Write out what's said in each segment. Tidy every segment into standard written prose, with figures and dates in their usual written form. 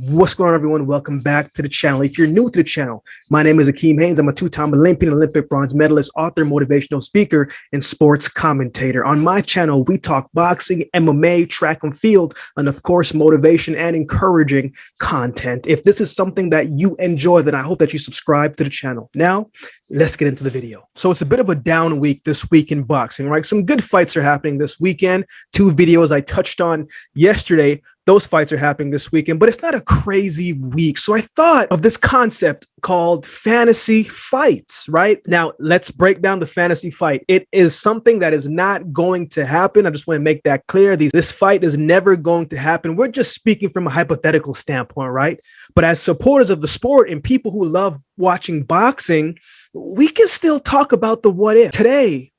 What's going on, everyone? Welcome back to the channel. If you're new to the channel, my name is AkeemHaynes. I'm a two-time Olympian, Olympic bronze medalist, author, motivational speaker, and sports commentator. On my channel, we talk boxing, MMA, track and field, and of course, motivation and encouraging content. If this is something that you enjoy, then I hope that you subscribe to the channel. Now, let's get into the video. So it's a bit of a down week this week in boxing, right? Some good fights are happening this weekend. Two videos I touched on yesterday. Those fights are happening this weekend, but it's not a crazy week. So I thought of this concept called fantasy fights, right? Now, let's break down the fantasy fight. It is something that is not going to happen. I just want to make that clear. This fight is never going to happen. We're just speaking from a hypothetical standpoint, right? But as supporters of the sport and people who love watching boxing, we can still talk about the what if. Today,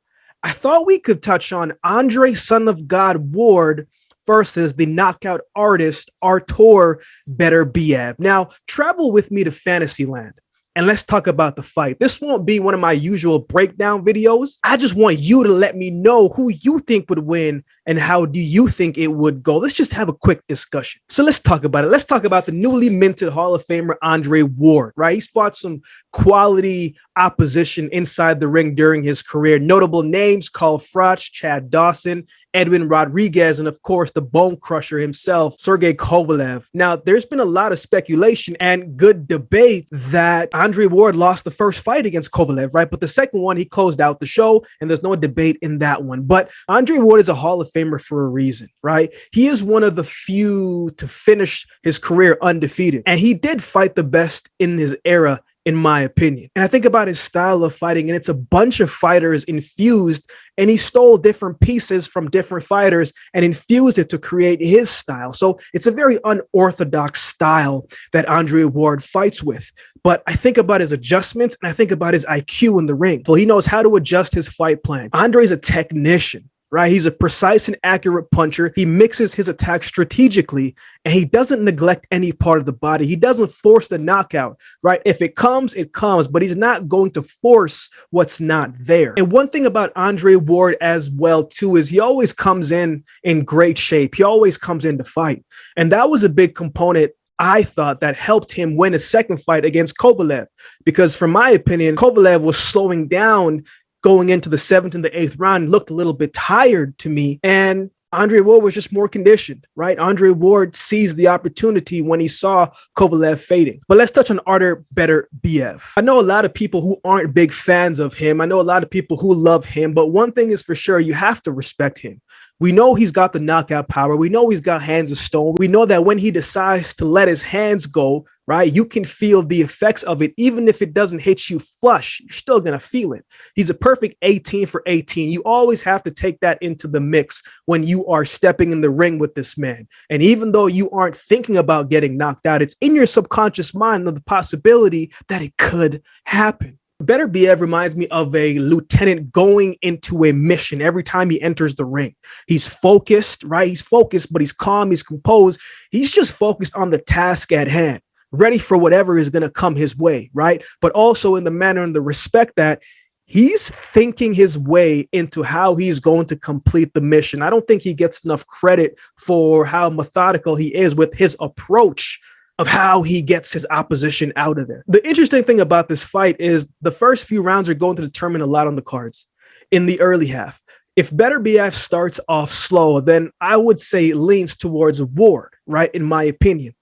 I thought we could touch on Andre Son of God Ward versus the knockout artist Artur Beterbiev. Now, travel with me to Fantasyland and let's talk about the fight. This won't be one of my usual breakdown videos. I just want you to let me know who you think would win and how do you think it would go. Let's just have a quick discussion. So let's talk about it. Let's talk about the newly minted Hall of Famer Andre Ward, right? He's fought some quality opposition inside the ring during his career. Notable names: Carl Froch, Chad Dawson, Edwin Rodriguez, and of course, the bone crusher himself, Sergey Kovalev. Now, there's been a lot of speculation and good debate that Andre Ward lost the first fight against Kovalev, right? But the second one, he closed out the show, and there's no debate in that one. But Andre Ward is a Hall of Famer for a reason, right? He is one of the few to finish his career undefeated, and he did fight the best in his era, in my opinion. And I think about his style of fighting, and it's a bunch of fighters infused, and he stole different pieces from different fighters and infused it to create his style. So it's a very unorthodox style that Andre Ward fights with. But I think about his adjustments, and I think about his IQ in the ring. So he knows how to adjust his fight plan. Andre's a technician, right? He's a precise and accurate puncher. He mixes his attacks strategically, and he doesn't neglect any part of the body. He doesn't force the knockout, right? If it comes, it comes, but he's not going to force what's not there. And one thing about Andre Ward as well, too, is he always comes in great shape. He always comes in to fight. And that was a big component, I thought, that helped him win his second fight against Kovalev, because from my opinion, Kovalev was slowing down going into the 7th and the 8th round, looked a little bit tired to me. And Andre Ward was just more conditioned, right? Andre Ward seized the opportunity when he saw Kovalev fading. But let's touch on Artur Beterbiev. I know a lot of people who aren't big fans of him. I know a lot of people who love him, but one thing is for sure, you have to respect him. We know he's got the knockout power. We know he's got hands of stone. We know that when he decides to let his hands go, right, you can feel the effects of it. Even if it doesn't hit you flush, you're still going to feel it. He's a perfect 18 for 18. You always have to take that into the mix when you are stepping in the ring with this man. And even though you aren't thinking about getting knocked out, it's in your subconscious mind of the possibility that it could happen. Beterbiev reminds me of a lieutenant going into a mission every time he enters the ring. He's focused, right? He's focused, but he's calm, he's composed. He's just focused on the task at hand, ready for whatever is going to come his way, right? But also in the manner and the respect that he's thinking his way into how he's going to complete the mission. I don't think he gets enough credit for how methodical he is with his approach of how he gets his opposition out of there. The interesting thing about this fight is the first few rounds are going to determine a lot on the cards in the early half. If Beterbiev starts off slow, then I would say leans towards Ward, right? In my opinion.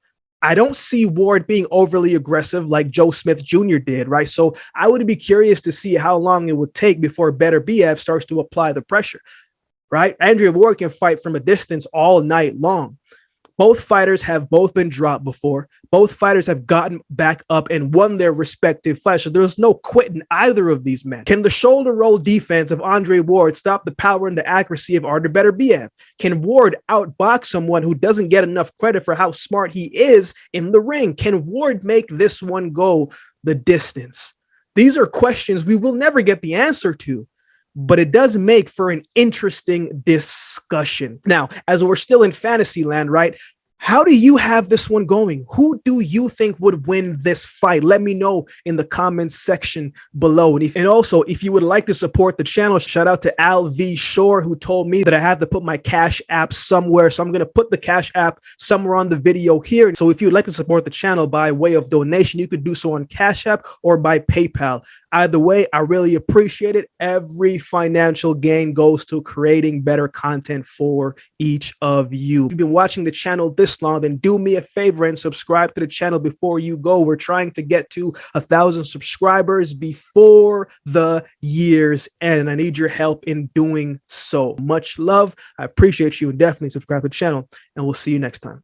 I don't see Ward being overly aggressive like Joe Smith Jr. did, right? So I would be curious to see how long it would take before Beterbiev starts to apply the pressure, right? Andre Ward can fight from a distance all night long. Both fighters have both been dropped before. Both fighters have gotten back up and won their respective fights. So there's no quitting either of these men. Can the shoulder roll defense of Andre Ward stop the power and the accuracy of Artur Beterbiev? Can Ward outbox someone who doesn't get enough credit for how smart he is in the ring? Can Ward make this one go the distance? These are questions we will never get the answer to, but it does make for an interesting discussion. Now, as we're still in fantasy land, right? How do you have this one going? Who do you think would win this fight? Let me know in the comments section below. And also, if you would like to support the channel, shout out to Al V. Shore, who told me that I have to put my Cash App somewhere. So I'm going to put the Cash App somewhere on the video here. So if you'd like to support the channel by way of donation, you could do so on Cash App or by PayPal. Either way, I really appreciate it. Every financial gain goes to creating better content for each of you. If you've been watching the channel this long, then do me a favor and subscribe to the channel before you go. We're trying to get to 1,000 subscribers before the year's end. I need your help in doing so. Much love. I appreciate you, and definitely subscribe to the channel, and we'll see you next time.